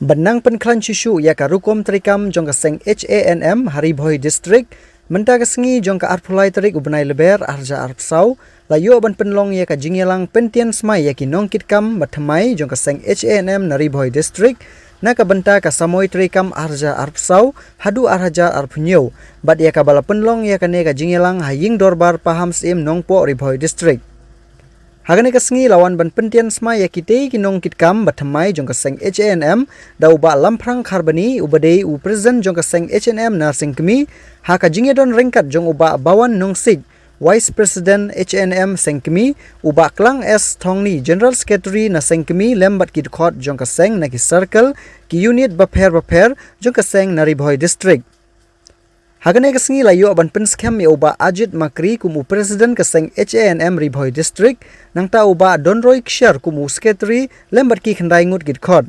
Benang penklan cucu ia karukom terikam jongka seng HANM Haribhoi District menta kesengi jongka arpulai terik ubenai leber arja arpsau layu ban penlong ia ka jingyelang pentian smai ia kinongkit kam batamai jongka seng HANM Haribhoi District na ka benta ka samoi terikam arja arpsau hadu arja arpunyo bat ia ka bala penlong ia ka ne ka jingyelang haying dorbar paham sim nongpo Haribhoi District. Hagane kesengi lawan ban pentian sma ya kite kinong kitkam batamai jongka seng HANM da uba lamprang kharbani ubadei u present jongka seng HANM nursing kemi haka jingedon ringkat jong uba bawan nungsik Vice President HANM sengkemi uba klang S Thongni General Secretary na sengkemi lembat kidkhot jongka seng naki circle ki unit baper jongka seng Haribhoi District. Hagane kesengi layu ban penskem ya uba Ajit Makri kumu Presiden keseng HANM Haribhoi District nang ta uba Donroy Kshar kumu Secretary lembat ki khendai ngut gitkhot.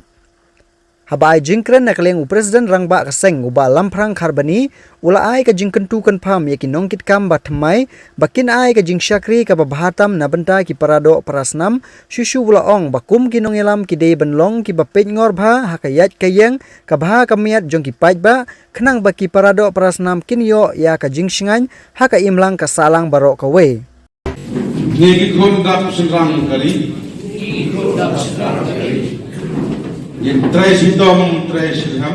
Habai jingkren na kaleng u Presiden rangba keseng uba lamprang kharbani ula ai ka jingkentu kan pham ya ki nongkit kam bathmai bakin ai ka jingsyakri ka bahatam na benta ki parado parasnam shushu ula ong bakum ki nongelam ki dei benlong ki bapet ngor bha hakayat kayeng ka bha kamiat jong ki paitba khnang baki parado parasnam kinyo ya ka jingshingan haka imlang ka salang baro ka we Negi khon dap sinrang kali Yang tresitom tresilham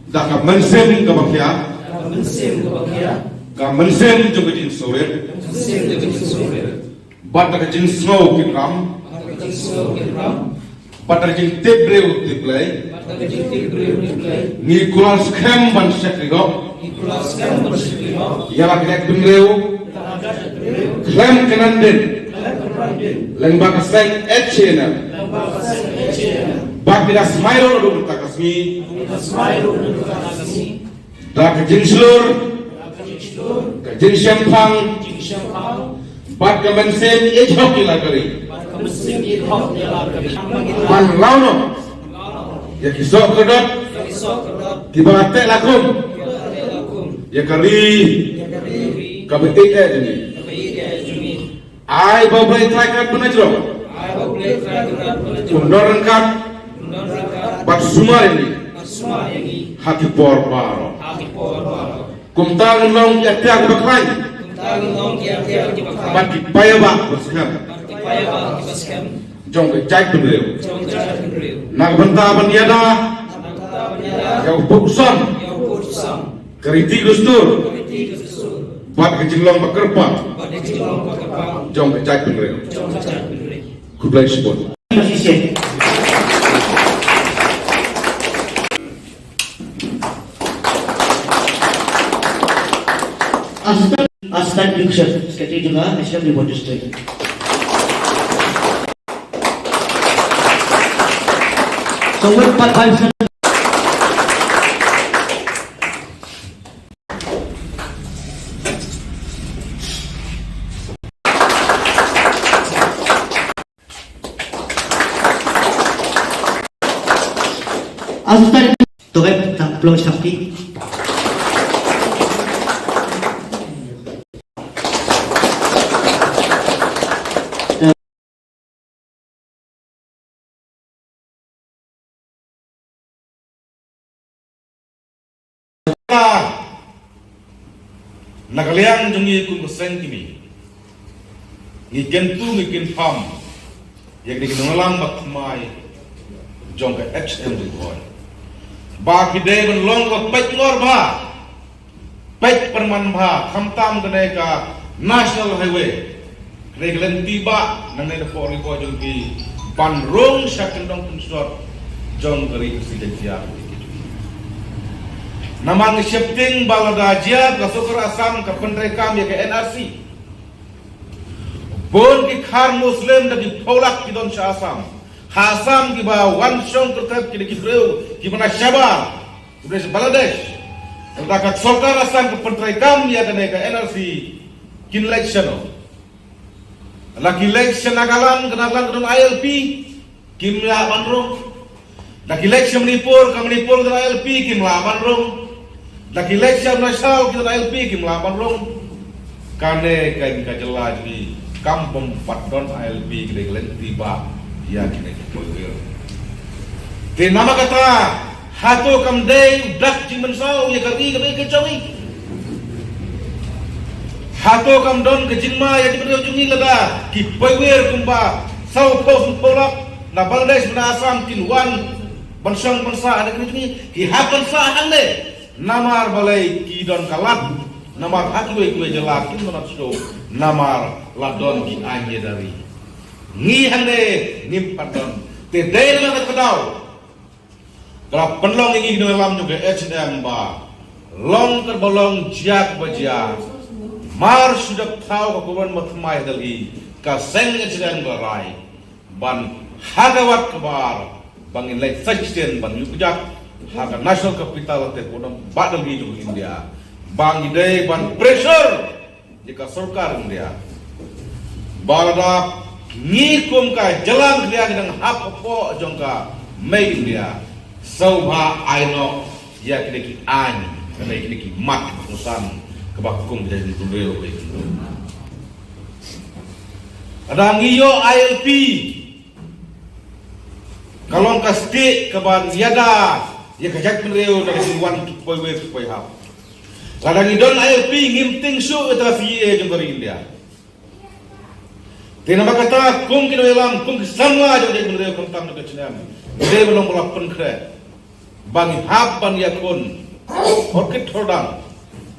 dah ka mensem ka bakya ka mensem juga jin soret bat ka jin snow kitram patar jin tebre utiplay ni kulas kem ban sekrigo ya ka benreu klem kananden lembak seng HANM Bak bilas mairo do takasmi dak jinslur ka jinsyam phang bak ka mensem ejhok ila kari man launo ya kisok kedot tibate lakum ya kari ka betik ini ai babai trakat punajro Undor rengkat bat sumar ini hati por baro kumtang long ya tiang bakai bat dipaya bak baskam jong ke cai penreu nak benta bandiada ya upukson keriti gustur bat kejilong bakerpa jong ke cai penreu Kublai Sport. Asisten Diksher, Sekretari juga HANM Haribhoi District. Nomor 45. Asisten Togep belum sakti. Nagaliang jungi kun kuseng kimi ngikentu ngiken pam yang dikenal batmai jong ke HANM Haribhoi ba kide ben long ko pet ngor ba pet perman ba khamtam kene ka national highway reglen tiba nane de for ko jong ki panrong sakendong kunsor jong kari presidensia namang shifting baladajia ka sukar asam ka penrekam ya ke NRC bon ki khar muslim dagi pholak ki don sha asam Hasam ki ba wan shong terkait ki dikibreu ki mana Shabar udah Bangladesh utakat sorkar asam ke penrekam ya kene ka NRC kin election laki election nagalan kenalan kedon ILP kimla manrung laki election Manipur ka Manipur kedon ILP kimla manrung laki election nasional kedon ILP kimla manrung kane kain ka jelas di kampung Patdon ILP kedon tiba ya kini Te nama kata hato kam dei dak jing mensau ya kari ke cawi. Hato kam don ke jingma ya di jungi lada ki poiwer kumba sau pos polak na Bangladesh na Assam kinwan bansang bansa ada jungi ki hapan sa hande namar balai ki don kalat namar hakwe kwe jelak kin manat so namar ladon ki anye dari ngi hande nimpat don te dei la kadau kalau penlong ini dalam juga H&M ba long terbolong jiak bajia mar sudah tahu kakuban matmai dali ka seng H&M barai ban hagawat kabar bangin lai sajten ban yukjak haga national capital te kodam badal hidup India bang ide ban pressure jika sarkar India balada ngikum ka jalan dia dengan hap po jongka mai India Sauha aino ya kini ki an kena kini ki mat urusan kebakum jadi tudeo itu. Ada ngiyo ILP kalau kasti keban yada ya kajak mereu dari wan poiwe poihap. Kadang idon ILP ngimting su eta VA jong dari India. Tinama kata kum kino elam kum samla jong jadi mereu kentam dekat Cina. Dia belum melakukan kre. Bang hab ban yakun orkit thodang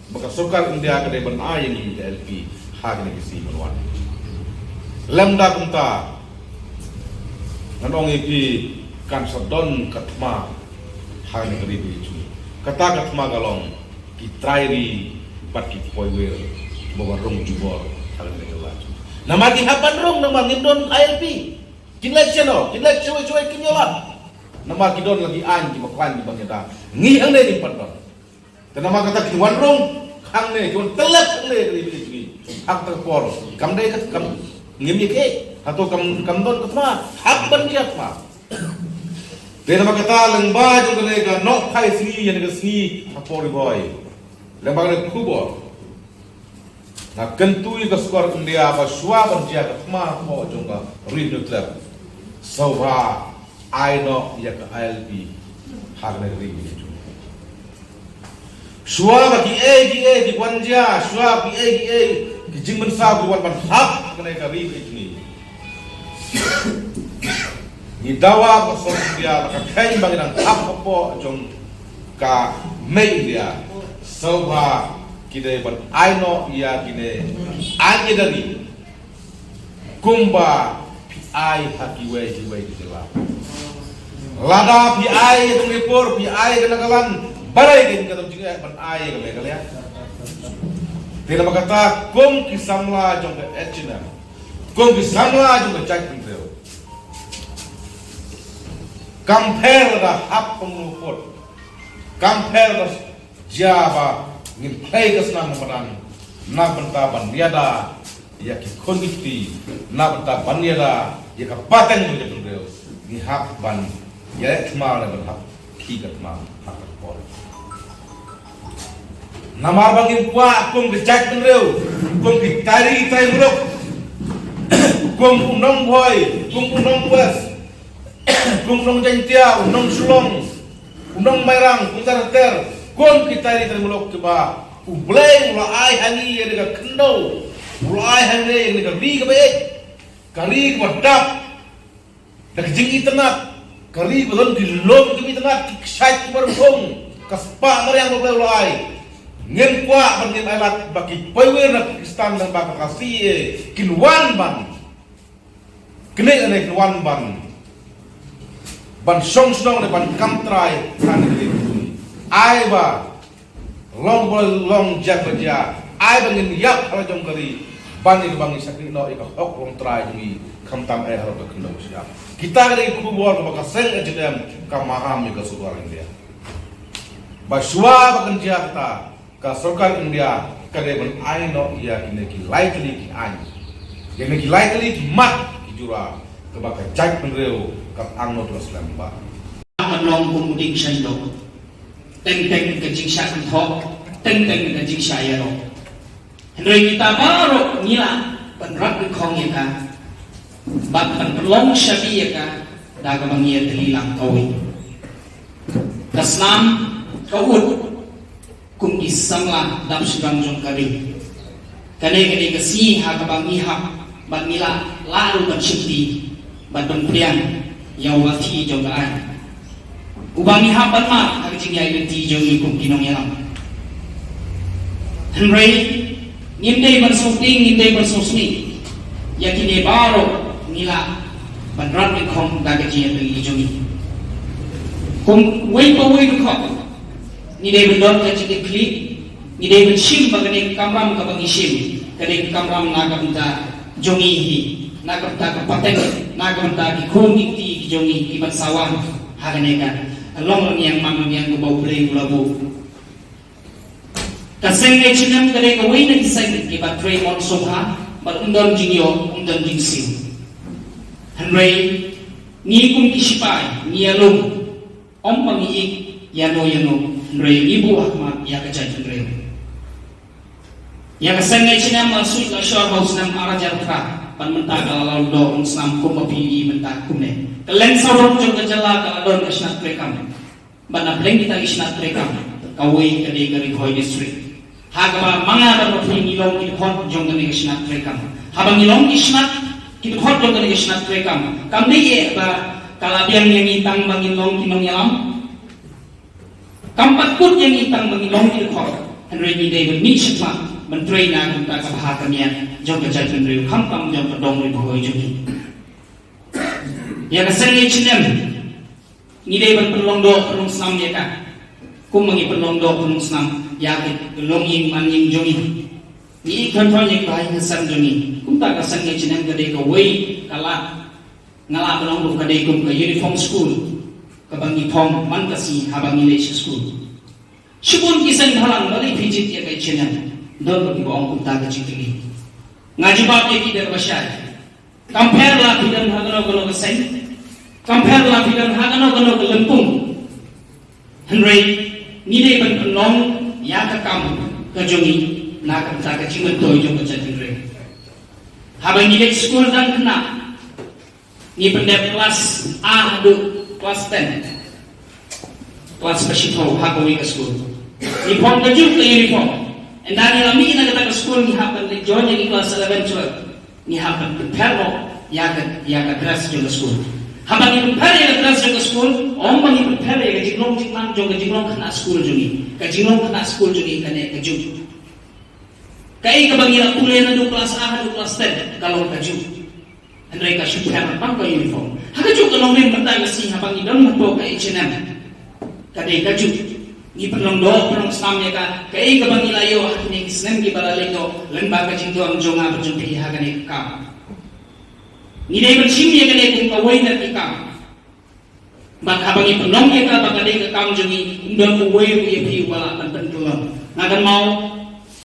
maka sarkar India kade ban ayeng ini LP hagne kisi manwan lamda kunta nanong ipi kan sadon katma hagne kadi bicu kata katma galong ki trairi bat ki poiwer bawa rong jubor hagne kelaj nama ki haban rong nama ngindon ILP kinlaj cheno kinlaj cuy kinyolat nama kidon lagi an di maklan di bangda ngi ang ne di padon tanama kata kiwan rong hang ne kiwan telak le di bini hak terpor kam dai kat kam ngim ye ke atau kam don katma hak ban dia ma tanama kata lengba jong ne ga nok khai sni ye ne sni apori boy lengba ne kubo na kentui ka skor India ba shwa ban dia katma ho jong ga rid trap sauha aino ya ka ILP hagne ring itu. Shua bagi di wanja, shua bagi di jingmen sa buat ban hak hagne ka ring itu ni. Ni dawa pasal dia ka kain bagi nang hak apa jong ka mei dia. Sauha kide ban aino ya kide anye dari kumba ai hakiwe jiwe dila. Lada pi ai tung repor pi ai kena kalan barai din katong jinga ban ai kale kale ya tira makata kum kisamla jong ke echina kum kisamla jong ke chak pintreo compare da hap pengupot compare da java ngin play kasna madan na banta ban yada ya ki konditi na banta ban yada ya ka pateng jong pintreo ni hap ban ya kemar le berhak kikat ma hak pol namar bangin kwa kum gejak benreu kum kitari tai buruk kum unong boy kum unong bas kum unong jantia unong sulong unong merang kuntar kum kitari tai buruk coba ublay ulai hangi ye dega kendo ulai hangi ye dega bi ke baik kali wadap dak jingi tenat kali belum dilom kami tengah kiksait berhong kaspa meriang ulai ngin kwa bangin alat bagi poiwer na Pakistan dan baka kasi kinwan ban kene ane kinwan ban song song ban kamtrai kan ini ai ba long jaga ai bangin yak ala jong kari ban ini bangi sakri no ika hok long trai jungi kamtam ai haro kendo siap kita kali kubur ke seng ajem kamaham juga suara India. Basua bakan kita ke sarkar India kade ban aino ia kini ki likely ki an. Kini ki likely ki mat ki jura ke baka jaj penreu ke angno terus lamba. Long pemuding sendo. Teng ke jingsa anthok, teng ke jingsa yaro. Hendoi kita baru ngila penrak ke khong yaka. Bahkan pelong sabi ya ka daga mangia telilang koi Kasnam kaut kum isamla dap sedang jong kari. Kane kasi ha kabang ihap bat nila lalu bat syukti bat pemprian yawati jong kaan. Ubang ihap bat ma hagajing ya ibenti jong ikum kinong yalam. Henry ngindai bersuting ngindai bersusni yakini baro nila banrat ikom gagaji yang ijoni. Kum wei pa wei ko ni dai bendon ka chike kli ni dai ben shim bagani kamram ka bangi shim kade kamram na ka benta jongi hi na ka benta ka pateng na ka benta ki khoni ti ki jongi ki bat sawang hagane ka long yang mang yang ko bau play labu kaseng e chinem kade ka wei na kisai ki bat tray mon sobha bat undon jingyo undon jingsim Henry ni kum kisipai ni alum om pangi yano Henry ibu Ahmad ya kajai Henry ya kasengai cina masuk ke shore house nam arajar pra pan mentah kalau do Islam kum api mentah kumne kelen sarong jong kejala kalau do isnat rekam bana bleng kita isnat rekam kawai kade gari khoi district hagama manga dan api nilong ki khon jong kade isnat rekam habang nilong isnat kita khot jong kade isnat rekam kamde ye ba kalabiang yang itang bangilong kinong yalam kampat kut yang itang bangilong kinong khot Henry ni David Mitchell menteri na kung kakabahatan niya jong kajay Henry kampang jong kadong rin buhay jong ya kasengay chinem ni David penlongdo penung senam ya ka kung mangi penlongdo penung senam yakit longing maning jongi ni ikan yang bahay hasan jongi kung tak kasengay chinem kadai ka way kalat ngala belong lu kadai kum ke uniform school kabangi thom man kasi habangi lech school shibun kisan halang bali pijit ya kai chena don bagi bawang kum ta ka chitili ngaji bab ye ki der bashay compare la bidan hagano gano kasai compare la bidan hagano gano lempung Henry ni dei ban penong ya ka kam ka jongi na ka ta ka chimen toy jong ka Henry habangi lech school dan kena ni pendep kelas A hadu kelas 10 kelas spesial hakawi ke school ni pon ke juk ke uniform and dan lami na kata ke school ni hapan ni join ni kelas 11 12 ni hapan prepare ya ka dress ke school hapan ni prepare ya dress ke school om bang ni prepare ya jiglong jinglang jong ke jiglong kena school jongi ka jiglong kena school jongi kane ke juk kai ka bang ila kuliah na du kelas A hadu kelas 10 kalau ke juk Henry ka syukur pang ka uniform haka juk ka nongren benda kasi habang idon mato ka H&M kadai ka juk ni penong do penong Islam ya ka kai ka bang ilayo ni Islam ki balalay do lemba ka jingdo ang jonga berjumpi haka ni ka ni dai bersim ya ka kung kawai na ki ka bak habang ipenong ya ka baka dai ka kam jongi undon uway uya pi wala pan pentulong nagan mau